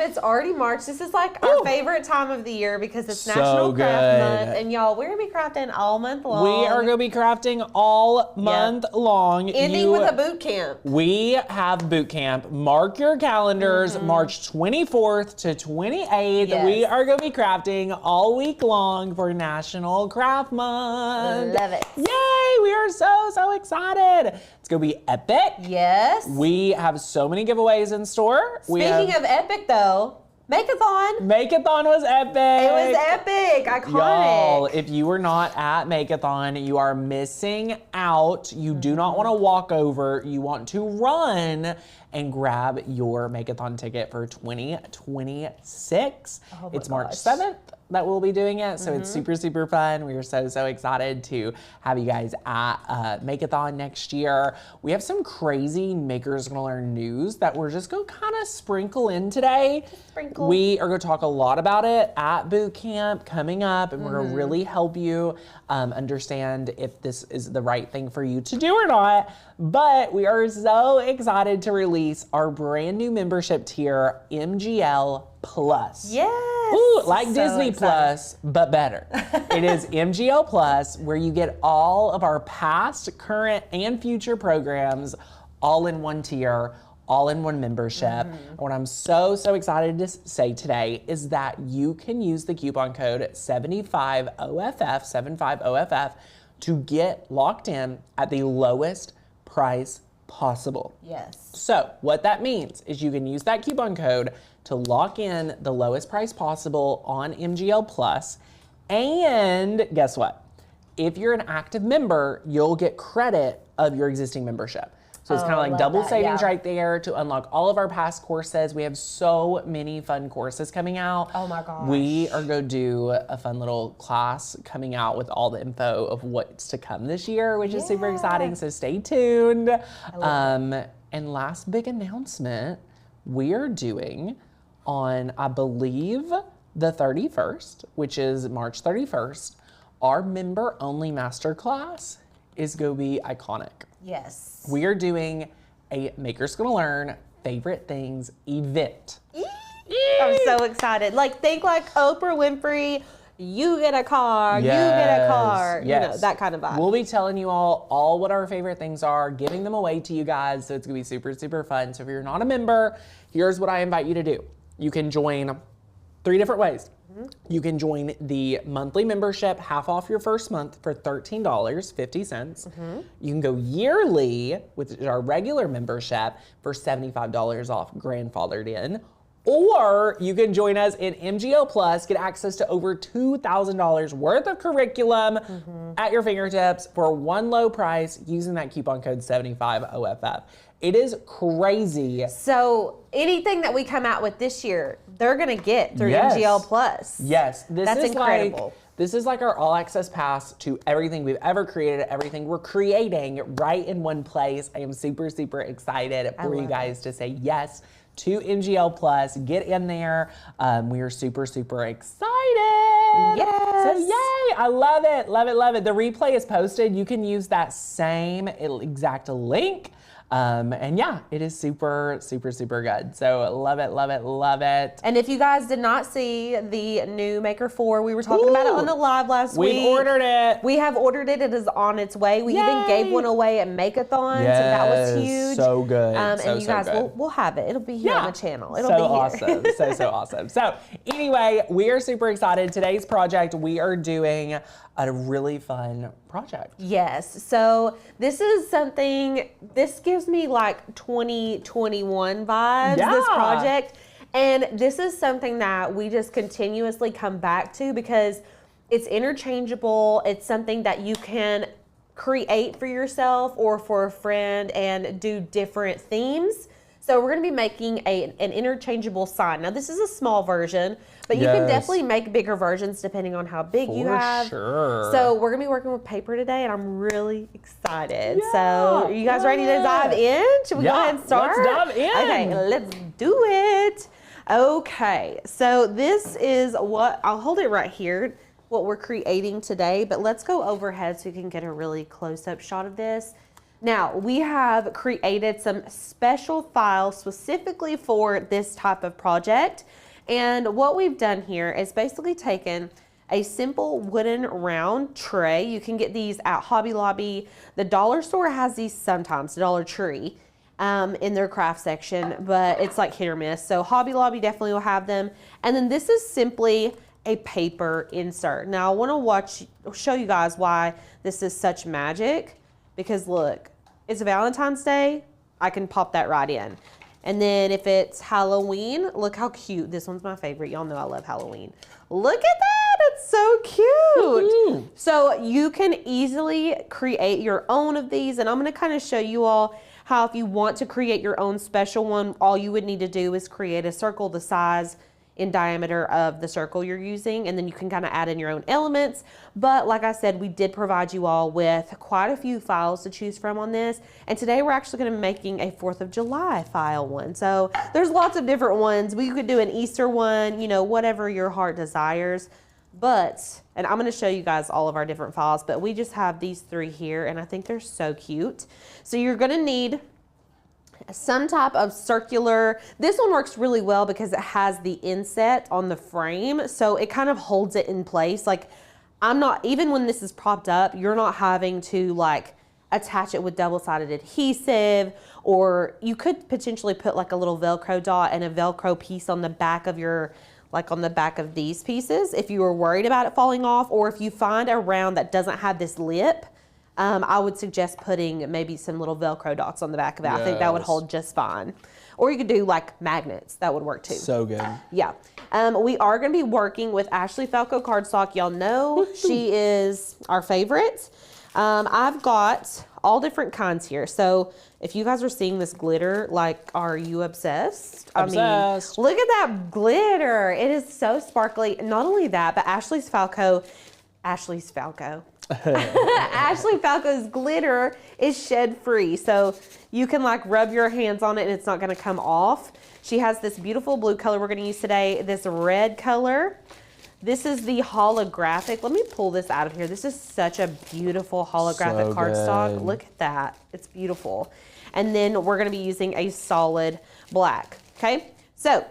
It's already March. This is like our favorite time of the year because it's So National Craft good. Month. And y'all, we're going to be crafting all month long. We are going to be crafting all month long. Ending with a boot camp. We have boot camp. Mark your calendars, March 24th to 28th. Yes. We are going to be crafting all week long for National Craft Month. Love it. Yay! We are so excited. It's going to be epic. Yes. We have so many giveaways in store. Speaking of epic though, Makeathon. Makeathon was epic. It was epic. Iconic. Y'all, if you were not at Makeathon, you are missing out. You do not want to walk over. You want to run and grab your Makeathon ticket for 2026. Oh it's my March gosh. 7th that we'll be doing it. So it's super fun. We are so excited to have you guys at Makeathon next year. We have some crazy Makers Gonna Learn news that we're just gonna kind of sprinkle in today. Sprinkle. We are gonna talk a lot about it at boot camp coming up, and we're gonna really help you understand if this is the right thing for you to do or not. But we are so excited to release our brand new membership tier, MGL Plus. Yes. Ooh, like So Disney excited. Plus, but better. It is MGL Plus, where you get all of our past, current, and future programs all in one tier, all in one membership. And what I'm so excited to say today is that you can use the coupon code 75OFF, to get locked in at the lowest price possible. Yes. So what that means is you can use that coupon code to lock in the lowest price possible on MGL Plus. And guess what? If you're an active member, you'll get credit of your existing membership. So it's kind of like love double that, savings yeah. right there to unlock all of our past courses. We have so many fun courses coming out. Oh my gosh. We are going to do a fun little class coming out with all the info of what's to come this year, which is super exciting. So stay tuned. And last big announcement, we are doing on, I believe, the 31st, which is March 31st, our member-only masterclass is going to be iconic. Yes. We are doing a Makers Gonna Learn Favorite Things event. I'm so excited. Like, think like Oprah Winfrey, you get a car, you get a car, you know, that kind of vibe. We'll be telling you all what our favorite things are, giving them away to you guys, so it's gonna be super fun. So if you're not a member, here's what I invite you to do. You can join 3 different ways. You can join the monthly membership, half off your first month for $13.50. You can go yearly with our regular membership for $75 off, grandfathered in. Or you can join us in MGO Plus, get access to over $2,000 worth of curriculum at your fingertips for one low price using that coupon code 75OFF. It is crazy. So anything that we come out with this year, they're gonna get through Yes. MGL Plus. Yes, That's incredible. This is like our all access pass to everything we've ever created, everything we're creating right in one place. I am super excited for you guys to say yes to MGL Plus. Get in there. We are super excited. Yes. So yay, I love it. The replay is posted. You can use that same exact link. And yeah, it is super good. So love it. And if you guys did not see the new Maker 4, we were talking about it on the live last week. We've ordered it. We have ordered it. It is on its way. We even gave one away at Makeathon, so that was huge. So good. And you guys, good. we'll have it. It'll be here on the channel. It'll so be here. awesome. so awesome. So anyway, we are super excited. Today's project, we are doing a really fun project. Yes. So this is something, this gives me like 2021 vibes, this project. And this is something that we just continuously come back to because it's interchangeable. It's something that you can create for yourself or for a friend and do different themes. So we're going to be making an interchangeable sign. Now this is a small version, but you can definitely make bigger versions depending on how big you have. Sure. So we're going to be working with paper today and I'm really excited. So are you guys ready to dive in? Should we go ahead and start? Let's dive in. Okay, let's do it. Okay, so this is what, I'll hold it right here, what we're creating today, but let's go overhead so you can get a really close-up shot of this. Now, we have created some special files specifically for this type of project. And what we've done here is basically taken a simple wooden round tray. You can get these at Hobby Lobby. The dollar store has these sometimes, Dollar Tree, in their craft section, but it's like hit or miss. So Hobby Lobby definitely will have them. And then this is simply a paper insert. Now I want to show you guys why this is such magic. Because look, it's Valentine's Day, I can pop that right in. And then if it's Halloween, look how cute. This one's my favorite. Y'all know I love Halloween. Look at that, it's so cute. So you can easily create your own of these. And I'm gonna kind of show you all how if you want to create your own special one, all you would need to do is create a circle the size in diameter of the circle you're using, and then you can kind of add in your own elements. But like I said, we did provide you all with quite a few files to choose from on this, and today we're actually going to be making a 4th of July file one. So there's lots of different ones. We could do an Easter one, you know, whatever your heart desires. But, and I'm going to show you guys all of our different files, but we just have these 3 here, and I think they're so cute. So you're going to need some type of circular. This one works really well because it has the inset on the frame, so it kind of holds it in place. Like, I'm not, even when this is propped up, you're not having to like attach it with double-sided adhesive, or you could potentially put like a little Velcro dot and a Velcro piece on the back of your, like on the back of these pieces if you were worried about it falling off, or if you find a round that doesn't have this lip, I would suggest putting maybe some little Velcro dots on the back of it. Yes. I think that would hold just fine. Or you could do like magnets. That would work too. So good. Yeah. We are going to be working with Ashley Falco cardstock. Y'all know she is our favorite. I've got all different kinds here. So if you guys are seeing this glitter, like, are you obsessed? Obsessed. I mean, look at that glitter. It is so sparkly. Not only that, but Ashley Falco's glitter is shed free, so you can like rub your hands on it and it's not going to come off. She has this beautiful blue color we're going to use today, this red color. This is the holographic. Let me pull this out of here. This is such a beautiful holographic cardstock. Look at that. It's beautiful. And then we're going to be using a solid black. Okay, so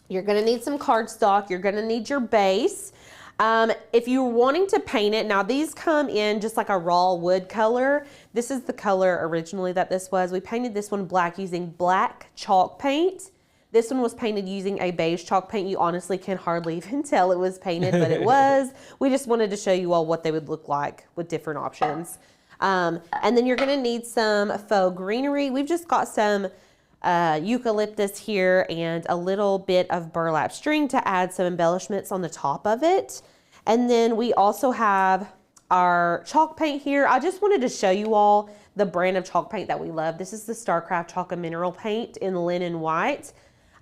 you're going to need some cardstock. You're going to need your base. If you're wanting to paint it, now these come in just like a raw wood color. This is the color originally that this was. We painted this one black using black chalk paint. This one was painted using a beige chalk paint. You honestly can hardly even tell it was painted, but it was. We just wanted to show you all what they would look like with different options. And then you're gonna need some faux greenery. We've just got some eucalyptus here and a little bit of burlap string to add some embellishments on the top of it. And then we also have our chalk paint here. I just wanted to show you all the brand of chalk paint that we love. This is the Starcraft Chalk and Mineral Paint in linen white.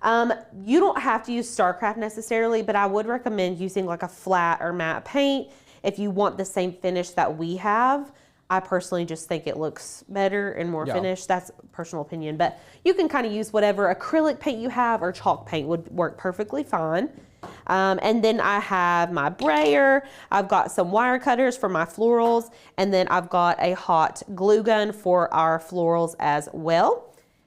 You don't have to use Starcraft necessarily, but I would recommend using like a flat or matte paint if you want the same finish that we have. I personally just think it looks better and more finished. That's personal opinion, but you can kind of use whatever acrylic paint you have, or chalk paint would work perfectly fine. And then I have my brayer. I've got some wire cutters for my florals, and then I've got a hot glue gun for our florals as well.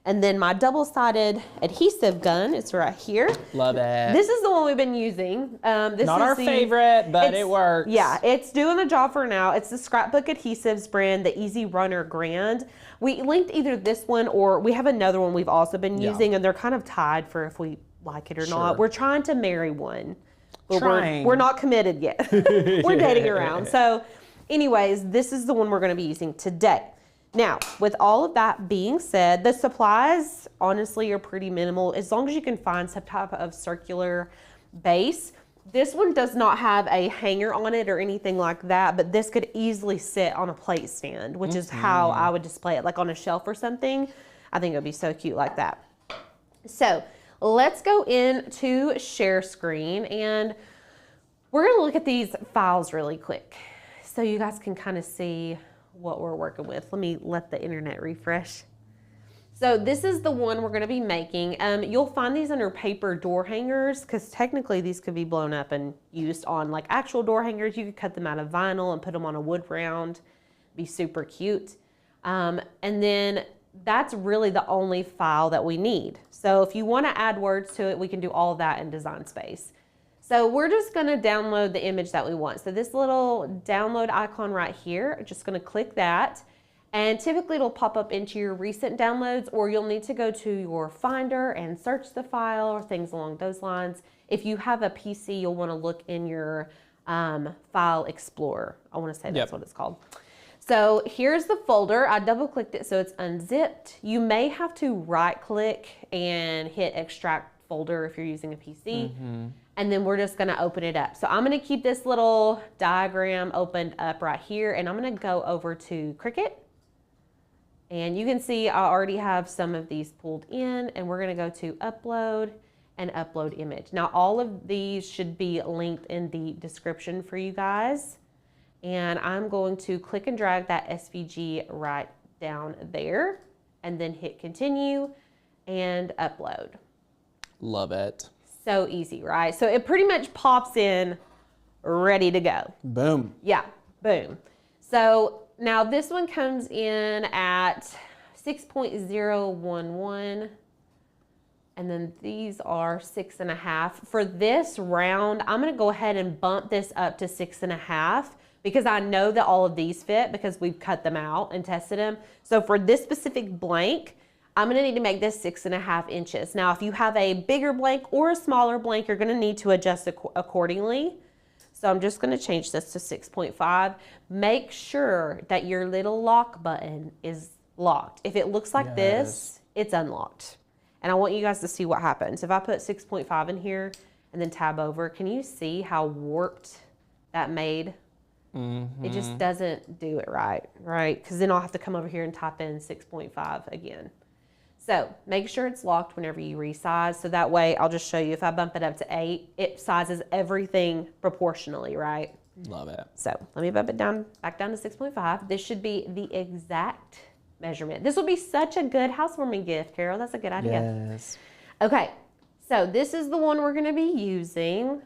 And then my double-sided adhesive gun, it's right here. Love it. This is the one we've been using. This Not is our favorite, but it works. Yeah, it's doing the job for now. It's the Scrapbook Adhesives brand, the Easy Runner Grand. We linked either this one, or we have another one we've also been using, and they're kind of tied for if we like it or not. We're trying to marry one, but we're not committed yet. We're dating around. So anyways, this is the one we're going to be using today. Now, with all of that being said, the supplies honestly are pretty minimal as long as you can find some type of circular base. This one does not have a hanger on it or anything like that, but this could easily sit on a plate stand, which is how I would display it, like on a shelf or something. I think it would be so cute like that. So let's go into share screen, and we're going to look at these files really quick so you guys can kind of see what we're working with. Let me let the internet refresh. So this is the one we're going to be making. You'll find these under paper door hangers, because technically these could be blown up and used on like actual door hangers. You could cut them out of vinyl and put them on a wood round. Be super cute. And then that's really the only file that we need. So if you want to add words to it, we can do all of that in Design Space. So we're just going to download the image that we want. So this little download icon right here, I'm just going to click that. And typically it'll pop up into your recent downloads, or you'll need to go to your Finder and search the file or things along those lines. If you have a PC, you'll want to look in your File Explorer. I want to say that's what it's called. So here's the folder. I double clicked it so it's unzipped. You may have to right click and hit extract folder if you're using a PC. And then we're just gonna open it up. So I'm gonna keep this little diagram opened up right here, and I'm gonna go over to Cricut. And you can see I already have some of these pulled in, and we're gonna go to upload and upload image. Now all of these should be linked in the description for you guys. And I'm going to click and drag that SVG right down there and then hit continue and upload. Love it. So easy, right? So it pretty much pops in ready to go. Boom. Yeah, boom. So now this one comes in at 6.011. And then these are 6.5. For this round, I'm gonna go ahead and bump this up to 6.5 because I know that all of these fit because we've cut them out and tested them. So for this specific blank, I'm gonna need to make this 6.5 inches. Now, if you have a bigger blank or a smaller blank, you're gonna need to adjust accordingly. So I'm just gonna change this to 6.5. Make sure that your little lock button is locked. If it looks like this, it's unlocked. And I want you guys to see what happens. If I put 6.5 in here and then tab over, can you see how warped that made? It just doesn't do it right? Because then I'll have to come over here and type in 6.5 again. So make sure it's locked whenever you resize. So that way, I'll just show you, if I bump it up to 8, it sizes everything proportionally, right? Love it. So let me bump it down, back down to 6.5. This should be the exact measurement. This will be such a good housewarming gift, Carol. That's a good idea. Yes. Okay, so this is the one we're gonna be using.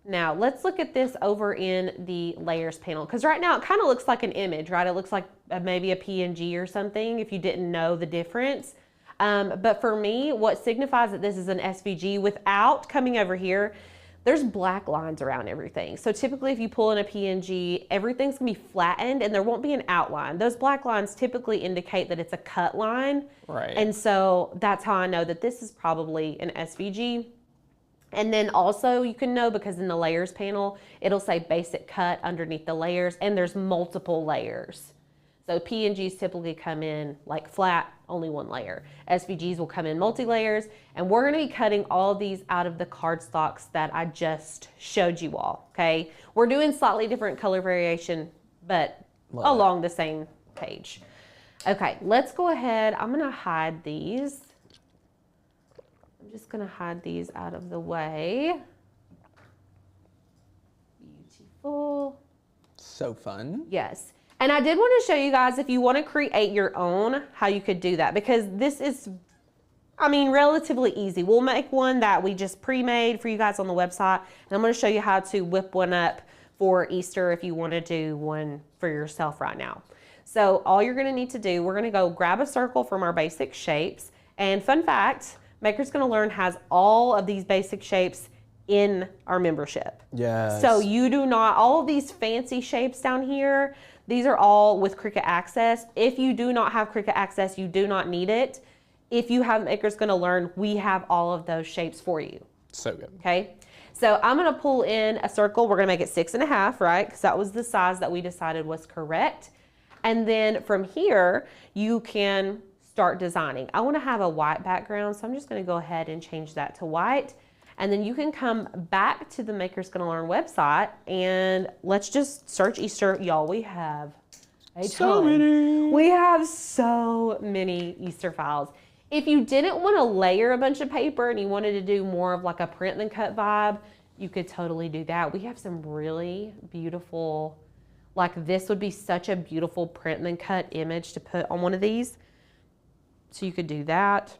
Now, let's look at this over in the layers panel, because right now it kind of looks like an image, right? It looks like maybe a PNG or something if you didn't know the difference. But for me, what signifies that this is an SVG without coming over here, there's black lines around everything. So typically if you pull in a PNG, everything's gonna be flattened and there won't be an outline. Those black lines typically indicate that it's a cut line. Right. And so that's how I know that this is probably an SVG. And then also you can know because in the layers panel, it'll say basic cut underneath the layers and there's multiple layers. So PNGs typically come in like flat, only one layer. SVGs will come in multi-layers, and we're gonna be cutting all of these out of the cardstocks that I just showed you all, okay? We're doing slightly different color variation, but along the same page. Okay, let's go ahead. I'm gonna hide these. I'm just gonna hide these out of the way. Beautiful. So fun. Yes. And I did want to show you guys, if you want to create your own, how you could do that, because this is, I mean, relatively easy. We'll make one that we just pre-made for you guys on the website, and I'm going to show you how to whip one up for Easter if you want to do one for yourself right now. So all you're going to need to do, we're going to go grab a circle from our basic shapes, and fun fact, Maker's Gonna Learn has all of these basic shapes in our membership. Yes. So you do not, all of these fancy shapes down here, these are all with Cricut Access. If you do not have Cricut Access, you do not need it. If you have Maker's Gonna Learn, we have all of those shapes for you. So good. Okay, so I'm gonna pull in a circle. We're gonna make it 6.5, right? Because that was the size that we decided was correct. And then from here, you can start designing. I wanna have a white background, so I'm just gonna go ahead and change that to white. And then you can come back to the Maker's Gonna Learn website and let's just search Easter. Y'all, we have a ton. So many. We have so many Easter files. If you didn't want to layer a bunch of paper and you wanted to do more of like a print than cut vibe, you could totally do that. We have some really beautiful, like this would be such a beautiful print than cut image to put on one of these. So you could do that.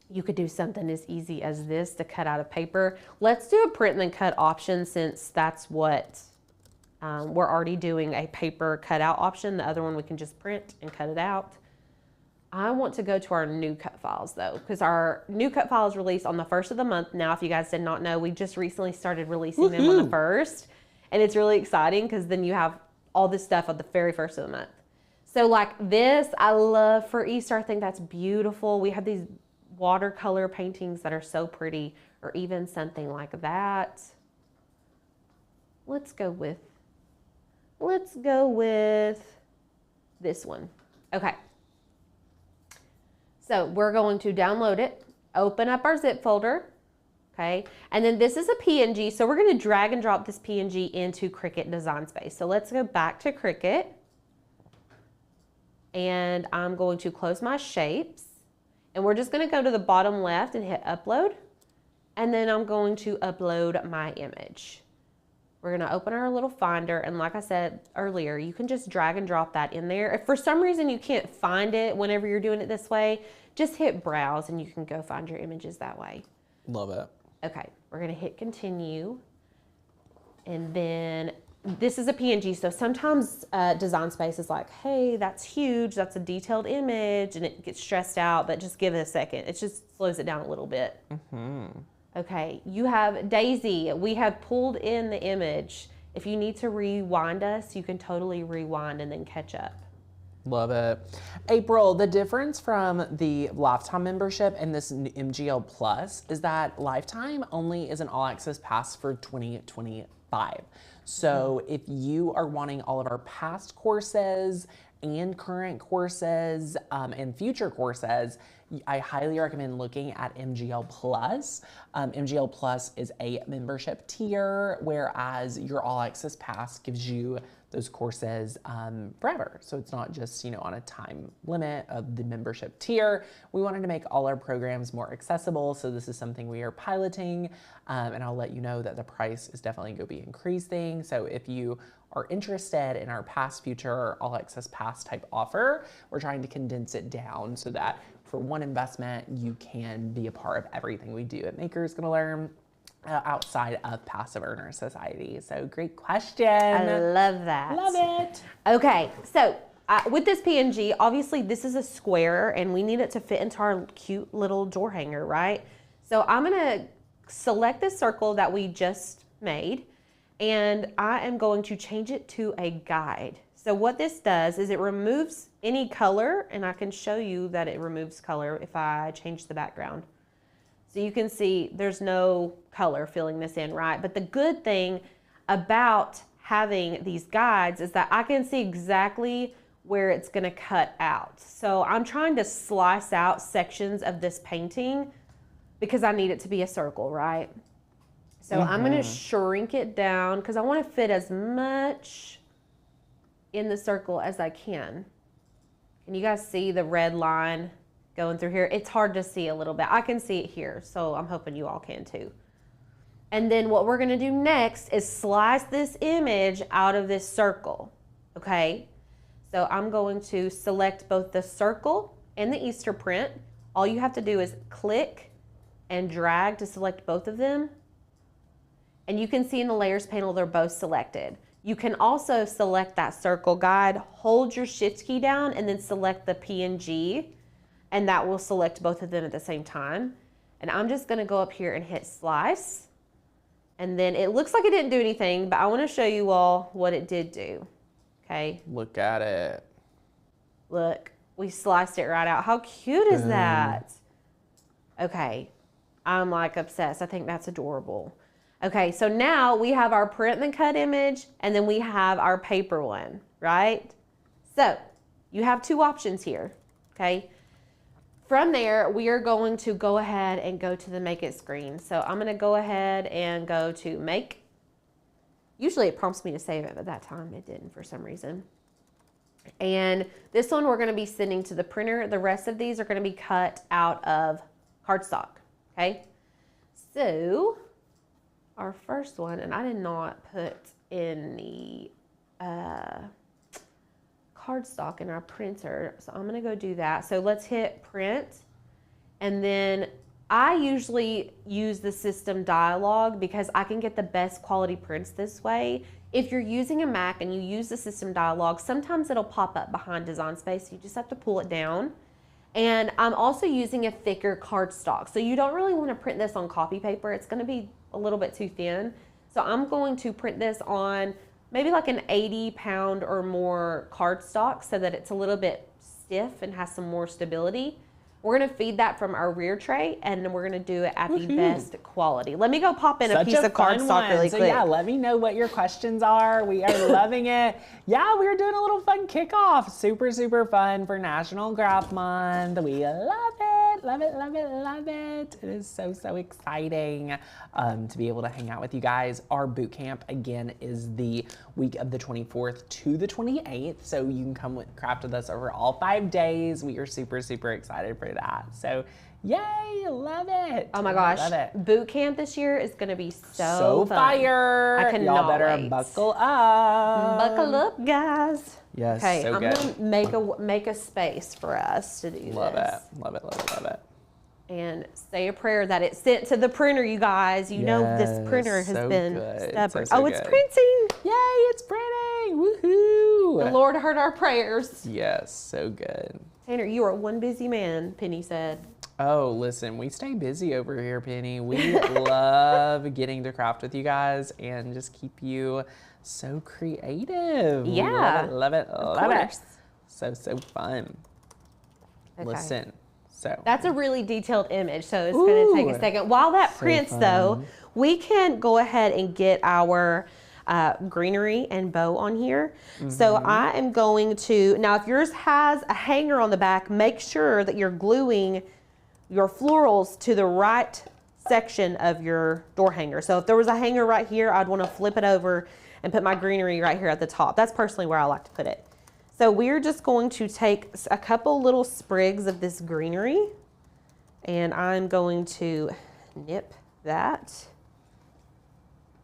You could do something as easy as this to cut out of paper. Let's do a print and then cut option since that's what We're already doing a paper cutout option. The other one we can just print and cut it out. I want to go to our new cut files though, because our new cut files release on the 1st of the month. Now, if you guys did not know, we just recently started releasing them on the 1st, and it's really exciting because then you have all this stuff on the very 1st of the month. So like this, I love for Easter. I think that's beautiful. We have these watercolor paintings that are so pretty, or even something like that. Let's go with this one. Okay. So we're going to download it, open up our zip folder, okay? And then this is a PNG, so we're gonna drag and drop this PNG into Cricut Design Space. So let's go back to Cricut, and I'm going to close my shapes, and we're just gonna go to the bottom left and hit upload, and then I'm going to upload my image. We're gonna open our little finder, and like I said earlier, you can just drag and drop that in there. If for some reason you can't find it whenever you're doing it this way, just hit browse and you can go find your images that way. Love it. Okay, we're gonna hit continue. And then this is a PNG, so sometimes Design Space is like, hey, that's huge, that's a detailed image, and it gets stressed out, but just give it a second. It just slows it down a little bit. Okay, you have Daisy. We have pulled in the image. If you need to rewind us, you can totally rewind and then catch up. Love it. April, the difference from the lifetime membership and this MGL Plus is that lifetime only is an all access pass for 2025. So if you are wanting all of our past courses and current courses and future courses, I highly recommend looking at MGL Plus. MGL Plus is a membership tier, whereas your All Access Pass gives you those courses forever. So it's not just, on a time limit of the membership tier. We wanted to make all our programs more accessible, so this is something we are piloting, and I'll let you know that the price is definitely going to be increasing. So if you are interested in our past, future, All Access Pass type offer, we're trying to condense it down so that for one investment, you can be a part of everything we do at Makers Gonna Learn outside of Passive Earner Society. So great question. I love that. Love it. Okay, so with this PNG, obviously this is a square and we need it to fit into our cute little door hanger, right? So I'm gonna select this circle that we just made, and I am going to change it to a guide. So what this does is it removes any color, and I can show you that it removes color if I change the background. So you can see there's no color filling this in, right? But the good thing about having these guides is that I can see exactly where it's gonna cut out. So I'm trying to slice out sections of this painting because I need it to be a circle, right? So I'm gonna shrink it down because I wanna fit as much in the circle as I can. Can you guys see the red line going through here? It's hard to see a little bit. I can see it here, so I'm hoping you all can too. And then what we're gonna do next is slice this image out of this circle, okay? So I'm going to select both the circle and the Easter print. All you have to do is click and drag to select both of them. And you can see in the layers panel, they're both selected. You can also select that circle guide, hold your shift key down, and then select the PNG, and that will select both of them at the same time. And I'm just gonna go up here and hit slice. And then it looks like it didn't do anything, but I wanna show you all what it did do, okay? Look at it. Look, we sliced it right out. How cute is that? Okay, I'm like obsessed. I think that's adorable. Okay, so now we have our print and cut image, and then we have our paper one, right? So you have two options here, okay? From there, we are going to go ahead and go to the Make It screen. So I'm gonna go ahead and go to Make. Usually it prompts me to save it, but that time it didn't for some reason. And this one we're gonna be sending to the printer. The rest of these are gonna be cut out of cardstock, okay? So our first one, and I did not put in the cardstock in our printer, so I'm gonna go do that. So let's hit print, and then I usually use the system dialog because I can get the best quality prints this way. If you're using a Mac and you use the system dialog, sometimes it'll pop up behind Design Space. You just have to pull it down. And I'm also using a thicker cardstock. So you don't really want to print this on copy paper. It's going to be a little bit too thin. So I'm going to print this on maybe like an 80-pound or more cardstock so that it's a little bit stiff and has some more stability. We're gonna feed that from our rear tray, and then we're gonna do it at the best quality. Let me go pop in a piece of cardstock really quick. So yeah, let me know what your questions are. We are loving it. Yeah, we are doing a little fun kickoff. Super, super fun for National Craft Month. We love it, love it, love it, love it. It is so, so exciting to be able to hang out with you guys. Our boot camp, again, is the week of the 24th to the 28th. So you can come craft with us over all 5 days. We are super, super excited for that. So yay, love it. Oh my gosh, love it. Boot camp this year is gonna be so fun. Fire. I cannot Y'all better wait. buckle up. Buckle up, guys. Yes, okay, so I'm good. gonna make a space for us to do Love this. it, love it, love it, love it. And say a prayer that it's sent to the printer, you guys. You know this printer has so been good. stubborn. So Oh, it's good. printing. Yay, it's printing. Woohoo. The Lord heard our prayers. Yes, so good. Tanner, you are one busy man, Penny said. Oh, listen, we stay busy over here, Penny. We love getting to craft with you guys and just keep you so creative. Yeah. We love it, love it, love it. So, so fun. Okay. Listen, so. That's a really detailed image, so it's going to take a second. While that prints, though, we can go ahead and get our greenery and bow on here. So I am going to, now if yours has a hanger on the back, make sure that you're gluing your florals to the right section of your door hanger. So if there was a hanger right here, I'd want to flip it over and put my greenery right here at the top. That's personally where I like to put it. So we're just going to take a couple little sprigs of this greenery, and I'm going to nip that.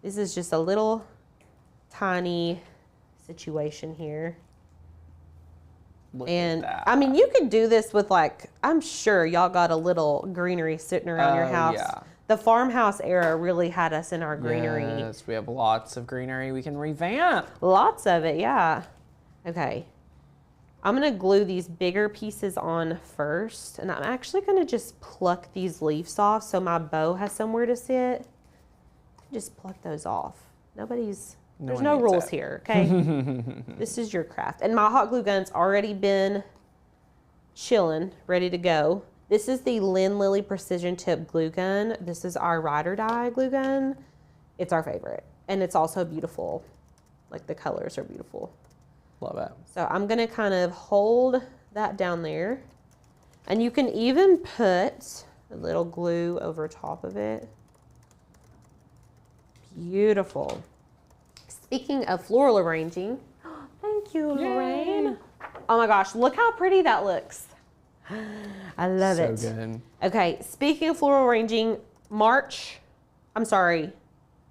This is just a little tiny situation here. Look And at that. I mean, you could do this with, like, I'm sure y'all got a little greenery sitting around your house. Yeah. The farmhouse era really had us in our greenery. Yes, we have lots of greenery we can revamp. Lots of it, yeah. Okay. I'm gonna glue these bigger pieces on first, and I'm actually gonna just pluck these leaves off so my bow has somewhere to sit. Just pluck those off. There's no rules here, okay? This is your craft. And my hot glue gun's already been chilling, ready to go. This is the Lynn Lilly Precision Tip glue gun. This is our ride or die glue gun. It's our favorite. And it's also beautiful. Like, the colors are beautiful. Love it. So I'm gonna kind of hold that down there. And you can even put a little glue over top of it. Beautiful. Speaking of floral arranging, thank you, Lorraine. Oh my gosh, look how pretty that looks. I love it. So good. Okay, speaking of floral arranging,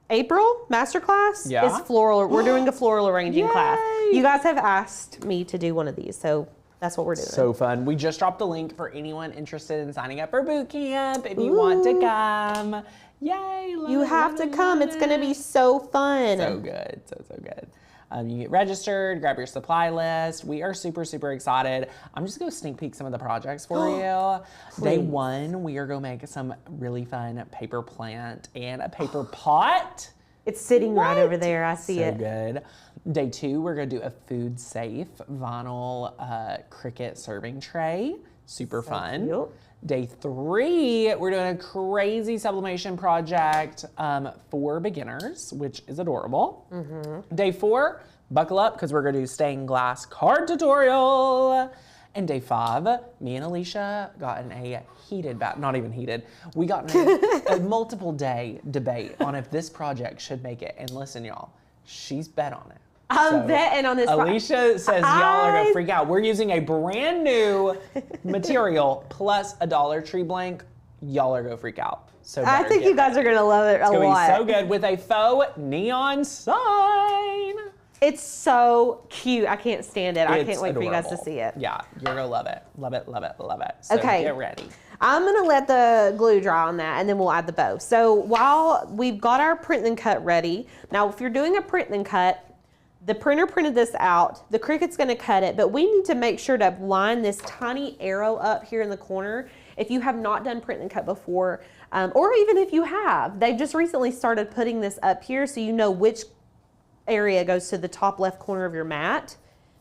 April masterclass is floral. We're doing a floral arranging class. You guys have asked me to do one of these, so that's what we're doing. So fun. We just dropped a link for anyone interested in signing up for boot camp. If you want to come, yay! You have to come. It's going to be so fun. So good. So good. You get registered, grab your supply list. We are super, super excited. I'm just going to sneak peek some of the projects for you. Day one, we are going to make some really fun paper plant and a paper pot. It's sitting right over there. I see it. So good. Day two, we're going to do a food safe vinyl Cricut serving tray. Super fun. Cute. Day three, we're doing a crazy sublimation project for beginners, which is adorable. Day four, buckle up because we're going to do stained glass card tutorial. And day five, me and Alicia got in a heated not even heated. We got in a multiple day debate on if this project should make it. And listen, y'all, she's bet on it. I'm betting on this. Alicia says y'all are gonna freak out. We're using a brand new material plus a Dollar Tree blank. Y'all are gonna freak out. So I think you guys are gonna love it a lot. It's gonna be so good with a faux neon sign. It's so cute. I can't stand it. I can't wait adorable. for you guys to see it. Yeah, you're gonna love it. Love it, love it, love it. So Okay. get ready. I'm gonna let the glue dry on that and then we'll add the bow. So while we've got our print and cut ready, now if you're doing a print and cut, the printer printed this out, the Cricut's gonna cut it, but we need to make sure to line this tiny arrow up here in the corner. If you have not done print and cut before, or even if you have, they've just recently started putting this up here so you know which area goes to the top left corner of your mat.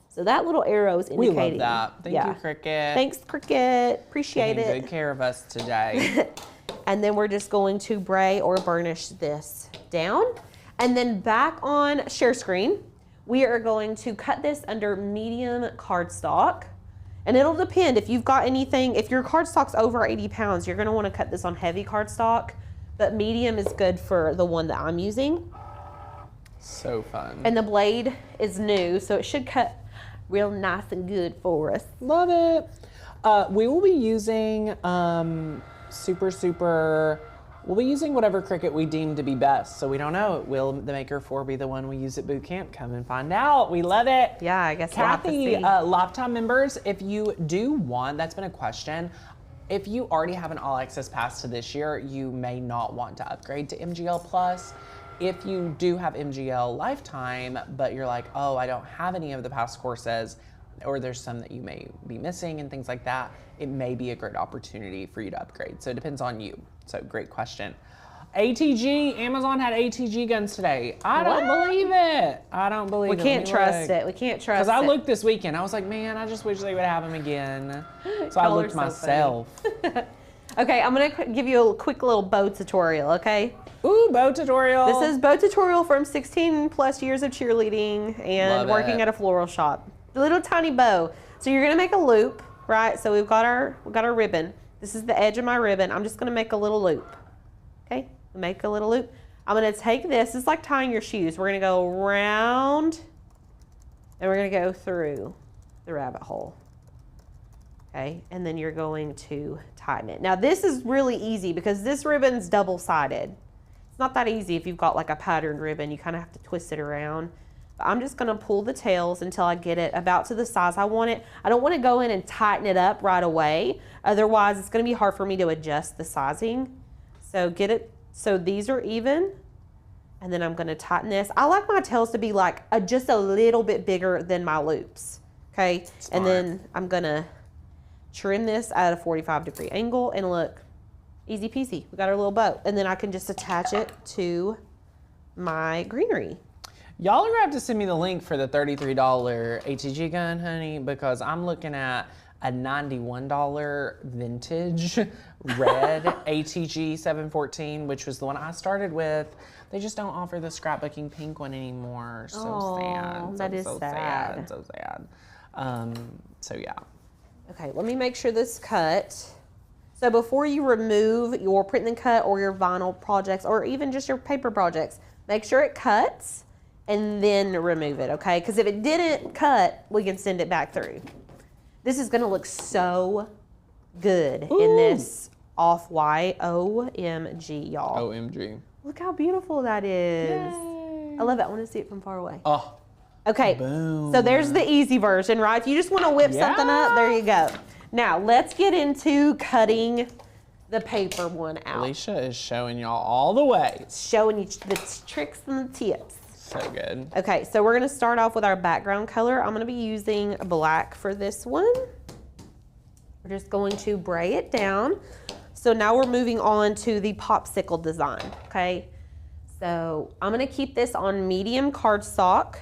So that little arrow is indicating. We love that. Thank you, Cricut. Thanks, Cricut. Appreciate it. Taking good care of us today. And then we're just going to bray or burnish this down. And then back on share screen, we are going to cut this under medium cardstock. And it'll depend if you've got anything, if your cardstock's over 80 pounds, you're gonna wanna cut this on heavy cardstock, but medium is good for the one that I'm using. So fun. And the blade is new, so it should cut real nice and good for us. Love it. We will be using we'll be using whatever Cricut we deem to be best. So we don't know. Will the Maker 4 be the one we use at boot camp? Come and find out. We love it. Yeah, I guess Kathy, lifetime members, if you do want, that's been a question. If you already have an all access pass to this year, you may not want to upgrade to MGL Plus. If you do have MGL Lifetime, but you're like, oh, I don't have any of the past courses, or there's some that you may be missing and things like that, it may be a great opportunity for you to upgrade. So it depends on you. So great question. ATG, Amazon had ATG guns today. I don't believe it. I don't believe it. We can't trust it. We can't trust it. Because I looked this weekend. I was like, man, I just wish they would have them again. So I looked myself. Okay, I'm gonna give you a quick little bow tutorial, okay? Ooh, bow tutorial. This is bow tutorial from 16 plus years of cheerleading and working at a floral shop. The little tiny bow. So you're gonna make a loop, right? So we've got our ribbon. This is the edge of my ribbon. I'm just gonna make a little loop. Okay, make a little loop. I'm gonna take this. It's like tying your shoes. We're gonna go around and we're gonna go through the rabbit hole. Okay, and then you're going to tighten it. Now this is really easy because this ribbon's double-sided. It's not that easy if you've got like a patterned ribbon. You kind of have to twist it around. But I'm just gonna pull the tails until I get it about to the size I want it. I don't want to go in and tighten it up right away. Otherwise, it's gonna be hard for me to adjust the sizing. So get it so these are even. And then I'm gonna tighten this. I like my tails to be like just a little bit bigger than my loops. Okay, Smart. And then I'm gonna trim this at a 45-degree angle, and look, easy peasy. We got our little bow, and then I can just attach it to my greenery. Y'all are gonna have to send me the link for the $33 ATG gun, honey, because I'm looking at a $91 vintage red ATG 714, which was the one I started with. They just don't offer the scrapbooking pink one anymore. So sad. That is sad. So sad. So yeah. Okay, let me make sure this is cut. So before you remove your print and cut or your vinyl projects or even just your paper projects, make sure it cuts and then remove it, okay? Because if it didn't cut, we can send it back through. This is gonna look so good in this off-white. OMG, y'all. OMG. Look how beautiful that is. Yay. I love it. I want to see it from far away. Oh. Okay, Boom. So there's the easy version, right? If you just want to whip something up, there you go. Now, let's get into cutting the paper one out. Alicia is showing y'all all the ways. Showing you the tricks and the tips. So good. Okay, so we're going to start off with our background color. I'm going to be using black for this one. We're just going to bray it down. So now we're moving on to the popsicle design, okay? So I'm going to keep this on medium cardstock,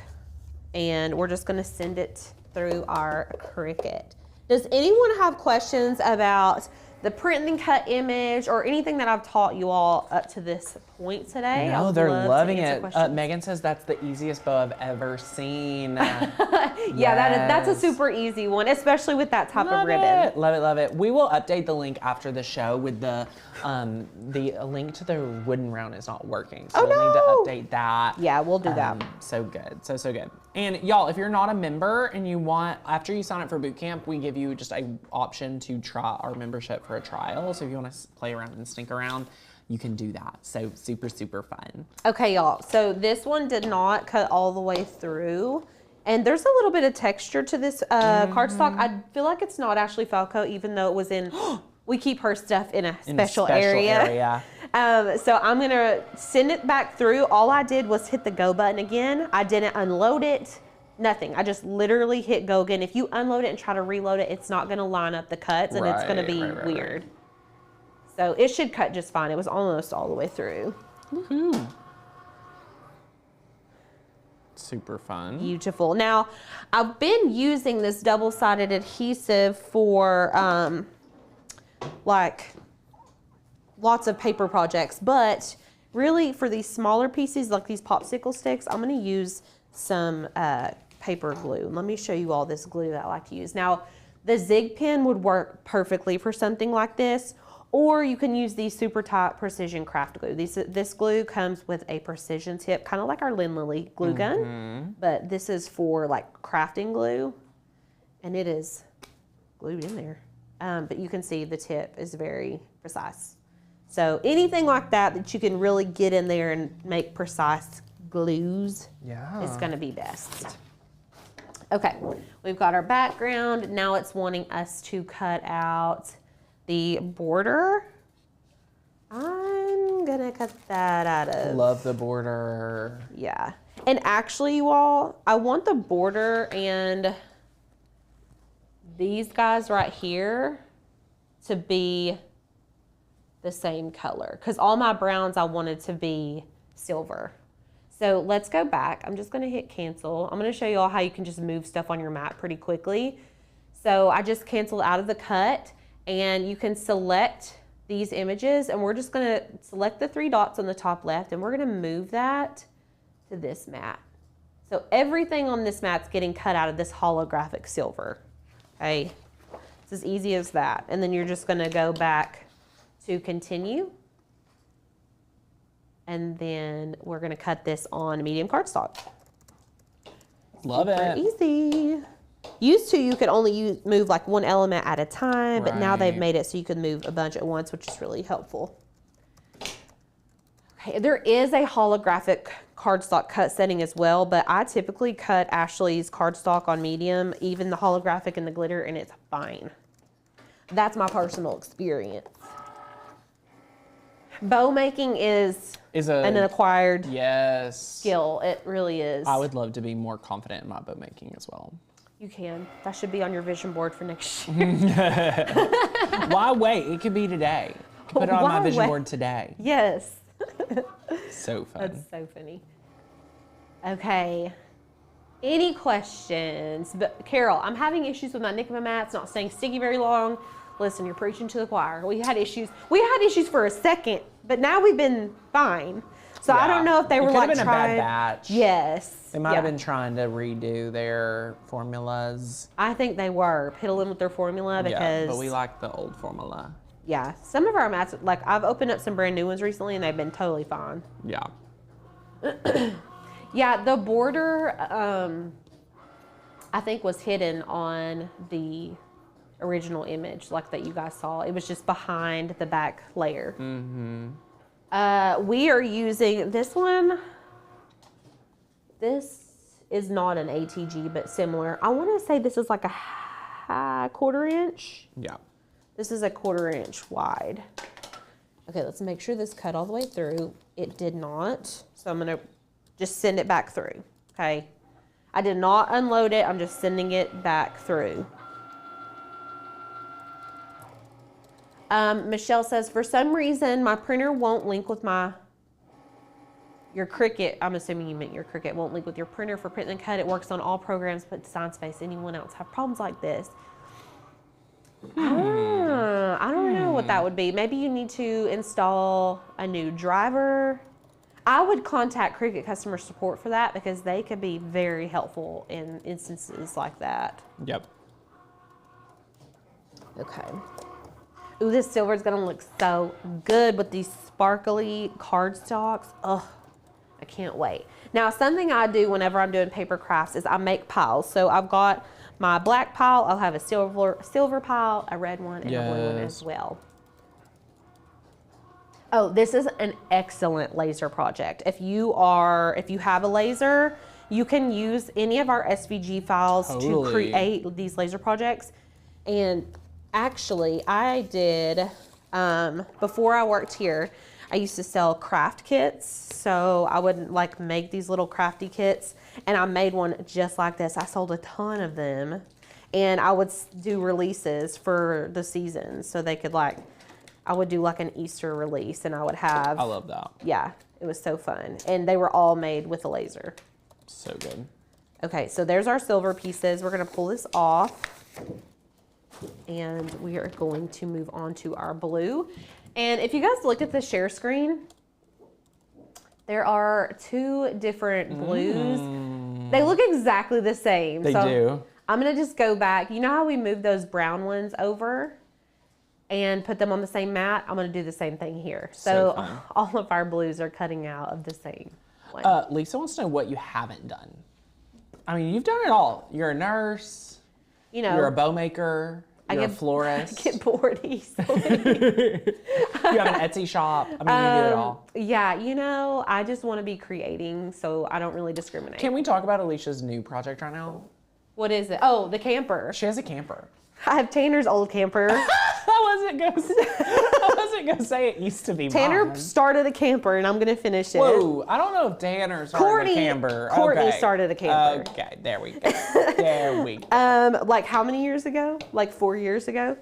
and we're just gonna send it through our Cricut. Does anyone have questions about the print and cut image or anything that I've taught you all up to this point today? No, they're loving it. Megan says that's the easiest bow I've ever seen. Yeah, that's a super easy one, especially with that type of ribbon. Love it, love it. We will update the link after the show with the link to the wooden round is not working. So we'll need to update that. Yeah, we'll do that. So good, so good. And y'all, if you're not a member and you want, after you sign up for boot camp, we give you just an option to try our membership for a trial. So if you want to play around and stink around, you can do that. So super, super fun. Okay, y'all. So this one did not cut all the way through. And there's a little bit of texture to this cardstock. I feel like it's not actually Falco, even though it was in We keep her stuff in a special area. So I'm gonna send it back through. All I did was hit the go button again. I didn't unload it, nothing. I just literally hit go again. If you unload it and try to reload it, it's not gonna line up the cuts and it's gonna be weird. So it should cut just fine. It was almost all the way through. Woohoo. Super fun. Beautiful. Now, I've been using this double-sided adhesive for like lots of paper projects, but really for these smaller pieces, like these popsicle sticks, I'm gonna use some paper glue. Let me show you all this glue that I like to use. Now, the Zig pen would work perfectly for something like this, or you can use the super tight precision craft glue. This glue comes with a precision tip, kind of like our Lynn Lily glue gun, but this is for like crafting glue, and it is glued in there. But you can see the tip is very precise. So anything like that you can really get in there and make precise glues is gonna be best. Okay, we've got our background. Now it's wanting us to cut out the border. I'm gonna cut that out of. Love the border. Yeah. And actually, you all, I want the border and these guys right here to be the same color, because all my browns I wanted to be silver. So let's go back. I'm just gonna hit cancel. I'm gonna show you all how you can just move stuff on your mat pretty quickly. So I just canceled out of the cut, and you can select these images, and we're just gonna select the 3 dots on the top left, and we're gonna move that to this mat. So everything on this mat's getting cut out of this holographic silver, okay? It's as easy as that. And then you're just gonna go back to continue, and then we're gonna cut this on medium cardstock. Love it. Easy. Used to, you could only move like one element at a time, but now they've made it so you can move a bunch at once, which is really helpful. Okay, there is a holographic cardstock cut setting as well, but I typically cut Ashley's cardstock on medium, even the holographic and the glitter, and it's fine. That's my personal experience. Bow making is an acquired skill. It really is. I would love to be more confident in my bow making as well. You can. That should be on your vision board for next year. Why wait? It could be today. I could put it on my vision board today. Yes. So fun. That's so funny. Okay. Any questions? But Carol, I'm having issues with my Nikema mat. It's not staying sticky very long. Listen, you're preaching to the choir. We had issues. We had issues for a second, but now we've been fine. So I don't know if they were like been trying. A bad batch. Yes. They might have been trying to redo their formulas. I think they were piddling with their formula because. Yeah, but we like the old formula. Yeah, some of our mats, like I've opened up some brand new ones recently, and they've been totally fine. Yeah. Yeah, the border, I think was hidden on the original image, like that you guys saw. It was just behind the back layer. Mm-hmm. We are using this one. This is not an ATG, but similar. I want to say this is like a high 1/4 inch. Yeah. This is a 1/4 inch wide. Okay, let's make sure this cut all the way through. It did not, so I'm gonna just send it back through, okay? I did not unload it, I'm just sending it back through. Michelle says, for some reason, my printer won't link with your Cricut. I'm assuming you meant your Cricut won't link with your printer for print and cut. It works on all programs but Design Space. Anyone else have problems like this? I don't know what that would be. Maybe you need to install a new driver. I would contact Cricut customer support for that because they could be very helpful in instances like that. Yep. Okay. Ooh, this silver is gonna look so good with these sparkly cardstocks. Ugh, I can't wait. Now, something I do whenever I'm doing paper crafts is I make piles. So I've got my black pile, I'll have a silver pile, a red one, and a blue one as well. Oh, this is an excellent laser project. If you have a laser, you can use any of our SVG files to create these laser projects. And Actually, I did, before I worked here, I used to sell craft kits. So I would like make these little crafty kits, and I made one just like this. I sold a ton of them, and I would do releases for the season. So they could like, I would do like an Easter release, and I would have. I love that. Yeah, it was so fun. And they were all made with a laser. So good. Okay, so there's our silver pieces. We're gonna pull this off, and we are going to move on to our blue. And if you guys look at the share screen, there are 2 different blues. They look exactly the same. They do. I'm gonna just go back. You know how we moved those brown ones over and put them on the same mat? I'm gonna do the same thing here. So fun. all of our blues are cutting out of the same one. Lisa wants to know what you haven't done. I mean, you've done it all. You're a nurse. You know, You're a bow maker. You're a florist. I get bored easily. You have an Etsy shop. I mean, you do it all. Yeah, you know, I just want to be creating, so I don't really discriminate. Can we talk about Alicia's new project right now? What is it? Oh, the camper. She has a camper. I have Tanner's old camper. I wasn't gonna say it used to be Tanner mine. started a camper, and I'm gonna finish it. Whoa, I don't know if Tanner started a camper. Courtney Okay. started a camper. Okay, there we go. There we go. Like how many years ago? Like 4 years ago?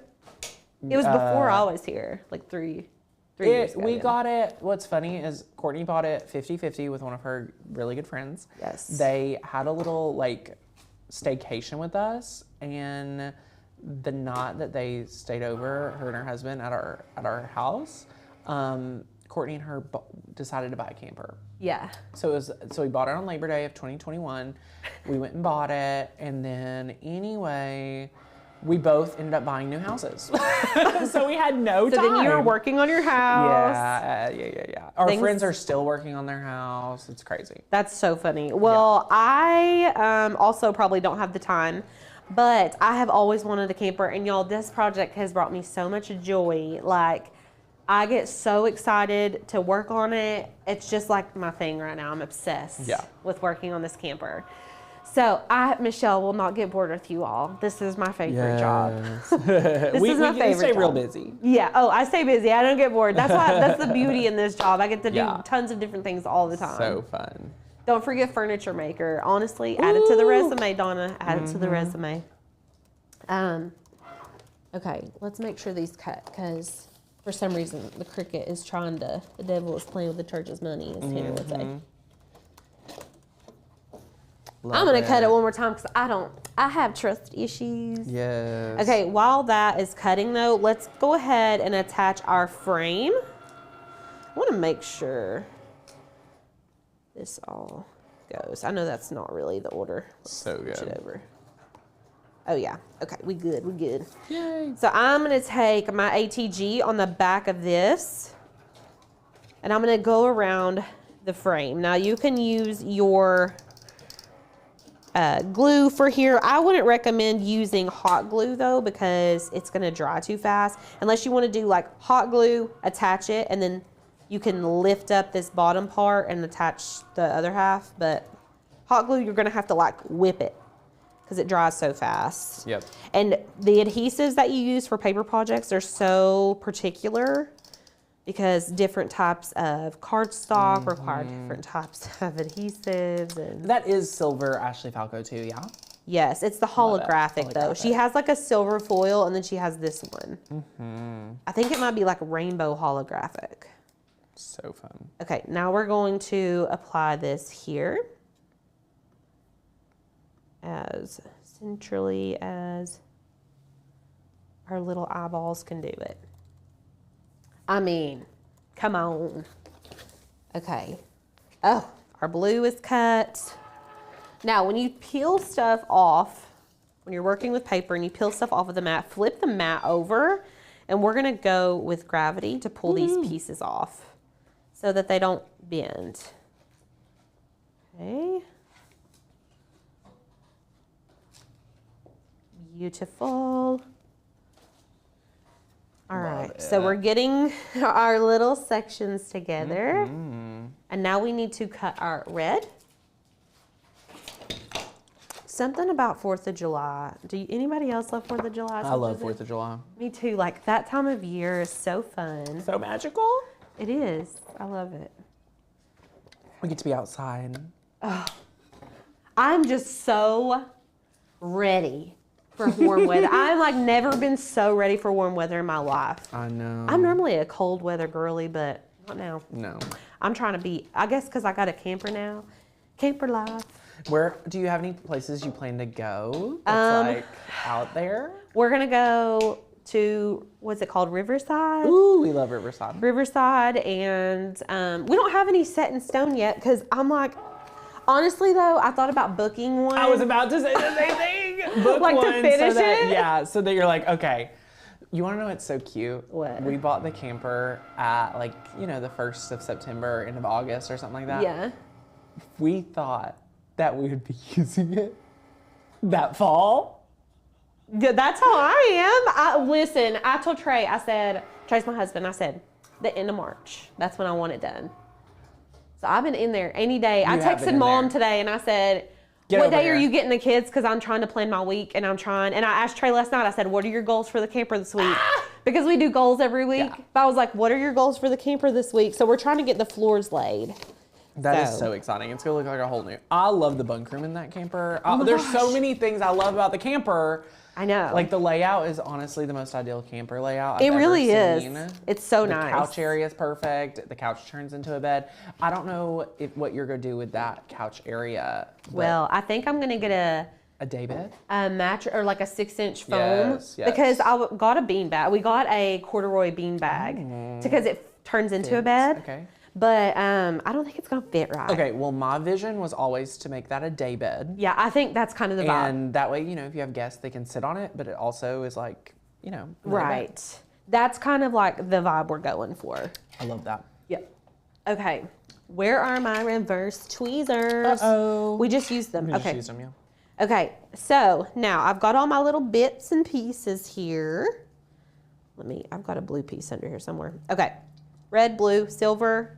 It was before I was here. Like three years ago. We got it. What's funny is Courtney bought it 50-50 with one of her really good friends. Yes. They had a little like staycation with us, and the night that they stayed over, her and her husband at our house, Courtney and her decided to buy a camper. Yeah. So we bought it on Labor Day of 2021. We went and bought it, and then anyway, we both ended up buying new houses. So we had no time. So then you were working on your house. Yeah. Our friends are still working on their house. It's crazy. That's so funny. Well, I also probably don't have the time, but I have always wanted a camper, and y'all, this project has brought me so much joy. Like, I get so excited to work on it. It's just like my thing right now. I'm obsessed with working on this camper. So Michelle will not get bored with you all. This is my favorite job. This is my favorite stay job. real busy. Yeah. Oh, I stay busy. I don't get bored. That's the beauty in this job. I get to do tons of different things all the time. So fun. Don't forget furniture maker. Honestly, add it to the resume, Donna. Add it to the resume. Okay, let's make sure these cut, because for some reason the Cricut is the devil is playing with the church's money, as Tanner would say. I'm going to cut it one more time because I have trust issues. Yes. Okay, while that is cutting though, let's go ahead and attach our frame. I want to make sure this all goes. I know that's not really the order. So good. Switch it over. Oh yeah, okay, we good. Yay. So I'm gonna take my ATG on the back of this, and I'm gonna go around the frame. Now you can use your glue for here. I wouldn't recommend using hot glue though, because it's gonna dry too fast. Unless you wanna do like hot glue, attach it, and then you can lift up this bottom part and attach the other half. But hot glue, you're gonna have to like whip it because it dries so fast. Yep. And the adhesives that you use for paper projects are so particular, because different types of cardstock require different types of adhesives. And That is silver Ashley Falco too, yeah? yes, it's the holographic though. She has like a silver foil, and then she has this one. I think it might be like rainbow holographic. So fun. Okay, now we're going to apply this here as centrally as our little eyeballs can do it. I mean, come on. Okay. Oh, our blue is cut. Now, when you peel stuff off, when you're working with paper and you peel stuff off of the mat, flip the mat over, and we're gonna go with gravity to pull these pieces off so that they don't bend. Okay. Beautiful. All right, so we're getting our little sections together. And now we need to cut our red. something about 4th of July. Anybody else love 4th of July? I love 4th of July. Me too. Like that time of year is so fun. So magical. It is. I love it. We get to be outside. Oh, I'm just so ready for warm weather. I've like never been so ready for warm weather in my life. I know. I'm normally a cold weather girly, but not now. No. I'm trying to be, I guess because I got a camper now. Camper life. Where do you have any places you plan to go that's like out there? We're going to go to, what's it called, Riverside? Ooh, we love Riverside. Riverside, and we don't have any set in stone yet because I'm like, honestly though, I thought about booking one. I was about to say the same thing. Book like one to finish so that, it? Yeah, so that you're like, okay. You want to know what's so cute? What? We bought the camper at like, the 1st of September, end of August or something like that. Yeah. We thought that we would be using it that fall. Yeah, that's how I am. Listen, I told Trey, I said, Trey's my husband, I said, the end of March. That's when I want it done. So I've been in there any day. I texted Mom today and I said, what day are you getting the kids? Because I'm trying to plan my week and and I asked Trey last night, I said, what are your goals for the camper this week? Because we do goals every week. Yeah. But I was like, what are your goals for the camper this week? So we're trying to get the floors laid. That is so exciting. It's gonna look like a whole new. I love the bunk room in that camper. Oh my there's gosh. so many things I love about the camper. I know. Like the layout is honestly the most ideal camper layout It I've really ever is. seen. It's so the nice. Couch area is perfect. The couch turns into a bed. I don't know what you're gonna do with that couch area. Well, I think I'm gonna get a day bed, a mattress or like a 6-inch foam Yes. because I got a bean bag. We got a corduroy bean bag because it turns into a bed. Okay. But I don't think it's gonna fit right. Okay. Well, my vision was always to make that a day bed. Yeah, I think that's kind of the vibe. And that way, if you have guests, they can sit on it, but it also is like, another Right. bed. That's kind of like the vibe we're going for. I love that. Yep. Okay. Where are my reverse tweezers? Uh-oh. We just used them. We just Okay. used them, yeah. Okay. So now I've got all my little bits and pieces here. I've got a blue piece under here somewhere. Okay. Red, blue, silver.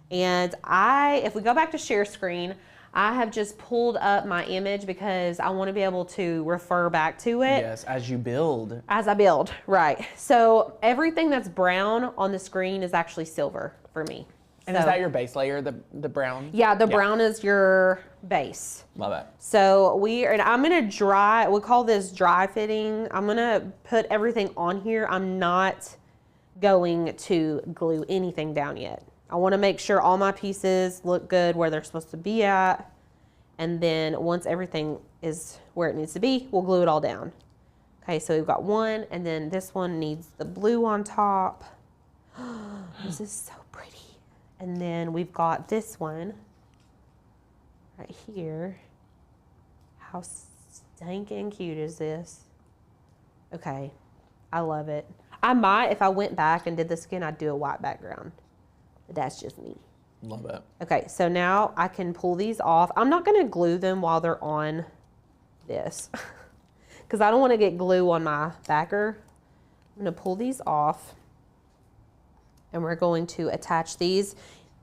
And if we go back to share screen, I have just pulled up my image because I want to be able to refer back to it. Yes, as you build. As I build, right. So everything that's brown on the screen is actually silver for me. And is that your base layer, the brown? Yeah, the brown is your base. Love it. So I'm gonna dry, we call this dry fitting. I'm gonna put everything on here. I'm not going to glue anything down yet. I wanna make sure all my pieces look good where they're supposed to be at. And then once everything is where it needs to be, we'll glue it all down. Okay, so we've got one, and then this one needs the blue on top. This is so pretty. And then we've got this one right here. How stinking cute is this? Okay, I love it. I might, if I went back and did this again, I'd do a white background. But that's just me. Love it. Okay, so now I can pull these off. I'm not gonna glue them while they're on this because I don't wanna get glue on my backer. I'm gonna pull these off and we're going to attach these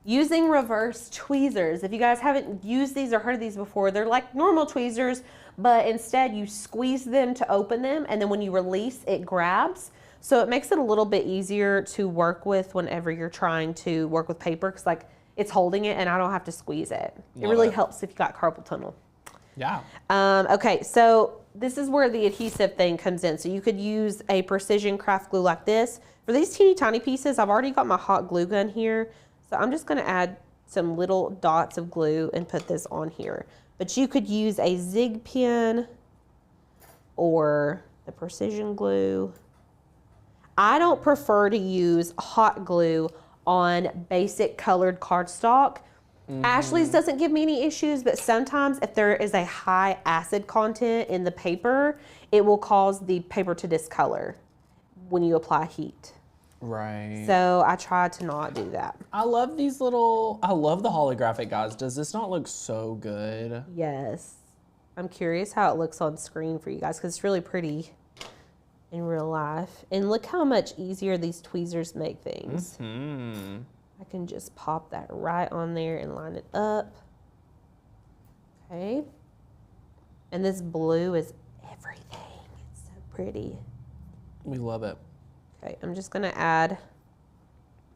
using reverse tweezers. If you guys haven't used these or heard of these before, they're like normal tweezers, but instead you squeeze them to open them, and then when you release, it grabs. So it makes it a little bit easier to work with whenever you're trying to work with paper, because like it's holding it and I don't have to squeeze it. It really helps if you got carpal tunnel. Yeah. Okay, so this is where the adhesive thing comes in. So you could use a precision craft glue like this. For these teeny tiny pieces, I've already got my hot glue gun here. So I'm just gonna add some little dots of glue and put this on here. But you could use a zig pen or the precision glue. I don't prefer to use hot glue on basic colored cardstock. Ashley's doesn't give me any issues, but sometimes if there is a high acid content in the paper, it will cause the paper to discolor when you apply heat. Right. So I try to not do that. I love these little, I love the holographic guys. Does this not look so good? Yes. I'm curious how it looks on screen for you guys because it's really pretty in real life. And look how much easier these tweezers make things. Mm-hmm. I can just pop that right on there and line it up. Okay. And this blue is everything. It's so pretty. We love it. Okay, I'm just gonna add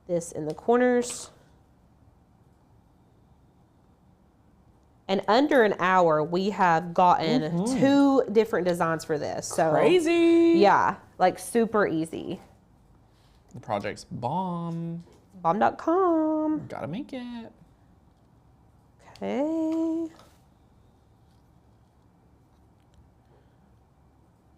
this in the corners. And under an hour, we have gotten 2 different designs for this. So crazy. Yeah, like super easy. The project's bomb. Bomb.com. Gotta make it. Okay.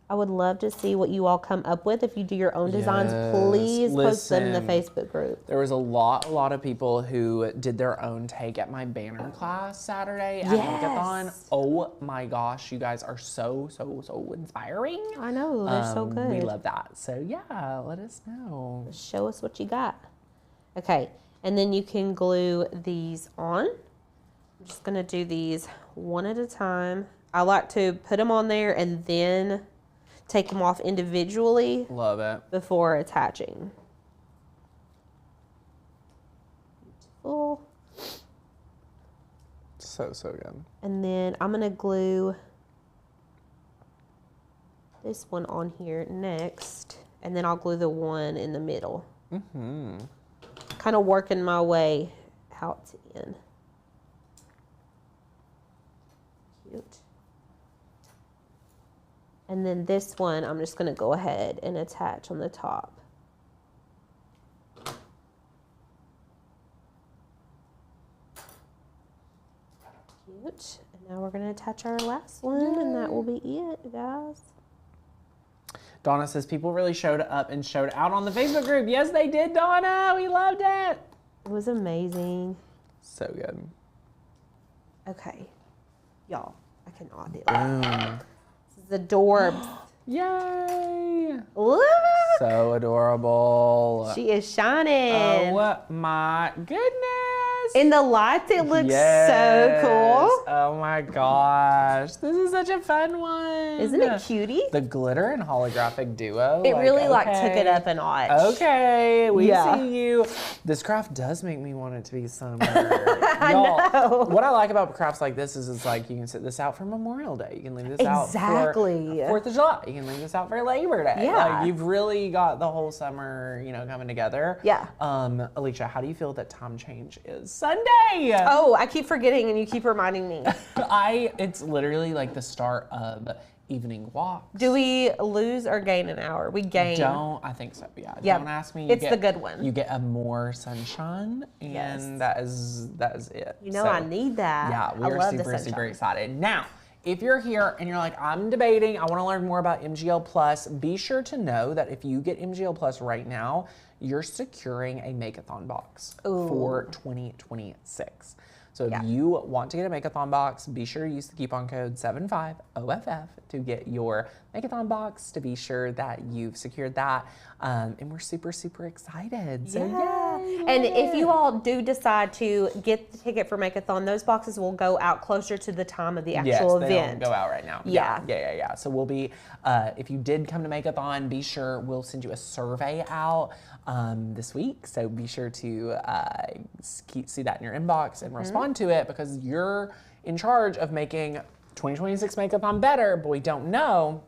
I would love to see what you all come up with. If you do your own designs, please post them in the Facebook group. There was a lot of people who did their own take at my banner class Saturday at Makeathon. Oh my gosh, you guys are so inspiring. I know, they're so good. We love that. So yeah, let us know. Show us what you got. Okay, and then you can glue these on. I'm just gonna do these one at a time. I like to put them on there and then take them off individually. Love it. Before attaching. Beautiful. So good. And then I'm gonna glue this one on here next, and then I'll glue the one in the middle. Kind of working my way out to in. Cute. And then this one, I'm just gonna go ahead and attach on the top. Cute. And now we're gonna attach our last one, and that will be it, guys. Donna says people really showed up and showed out on the Facebook group. Yes, they did, Donna. We loved it. It was amazing. So good. Okay, y'all, I cannot deal with it. This is the Dorbs. Yay! Look! So adorable. She is shining. Oh my goodness. In the lights, it looks so cool. Oh my gosh. This is such a fun one. Isn't it cutie? The glitter and holographic duo. It really took it up a notch. Okay, we see you. This craft does make me want it to be summer. I know. What I like about crafts like this is it's like you can sit this out for Memorial Day. You can leave this out for 4th of July. You can leave this out for Labor Day. Yeah. Like you've really got the whole summer, coming together. Yeah. Alicia, how do you feel that time change is Sunday? Oh, I keep forgetting and you keep reminding me. It's literally like the start of evening walks. Do we lose or gain an hour? We gain. I think so, yeah. Yep. Don't ask me. It's the good one. You get a more sunshine, and that is it. I need that. Yeah, we are super excited. Now, if you're here and you're like, I'm debating, I want to learn more about MGL Plus, be sure to know that if you get MGL Plus right now, you're securing a Makeathon box for 2026. So if you want to get a Makeathon box, be sure to use the coupon code 75OFF to get your Makeathon box, to be sure that you've secured that. And we're super excited. So yay! And if you all do decide to get the ticket for Makeathon, those boxes will go out closer to the time of the actual event. Yes, they don't go out right now. Yeah. So we'll be, if you did come to Makeathon, be sure we'll send you a survey out this week. So be sure to see that in your inbox and respond to it, because you're in charge of making 2026 Makeathon better, but we don't know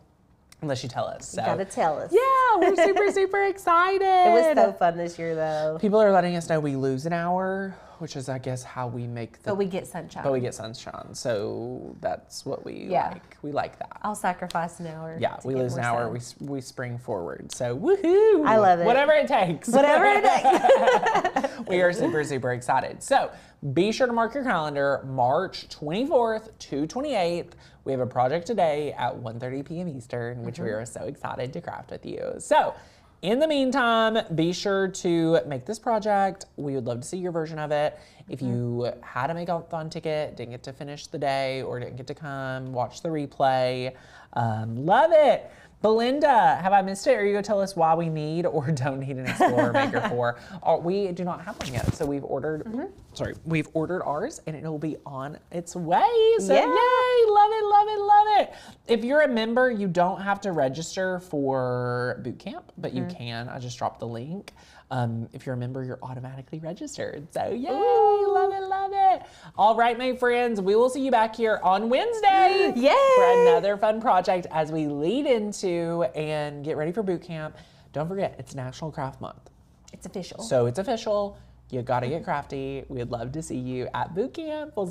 unless you tell us. So. You gotta tell us. Yeah, we're super excited. It was so fun this year, though. People are letting us know we lose an hour, which is, I guess, how we make the... But we get sunshine. But we get sunshine, so that's what we like. We like that. I'll sacrifice an hour. Yeah, we lose an hour, we spring forward. So, woohoo! I love it. Whatever it takes. Whatever it takes. We are super excited. So, be sure to mark your calendar, March 24th to 28th. We have a project today at 1:30 p.m. Eastern, which we are so excited to craft with you. So, in the meantime, be sure to make this project. We would love to see your version of it. If you had a Makeathon ticket, didn't get to finish the day, or didn't get to come, watch the replay. Love it. Belinda, have I missed it? Are you going to tell us why we need or don't need an Explorer Maker 4? We do not have one yet, so we've ordered, we've ordered ours, and it will be on its way. So yay, love it. If you're a member, you don't have to register for boot camp, but you can. I just dropped the link. If you're a member, you're automatically registered. So yay, love it. All right, my friends, we will see you back here on Wednesday Yay! for another fun project as we lead into and get ready for boot camp. Don't forget, it's National Craft Month. It's official. So it's official. You gotta get crafty. We'd love to see you at boot camp. We'll see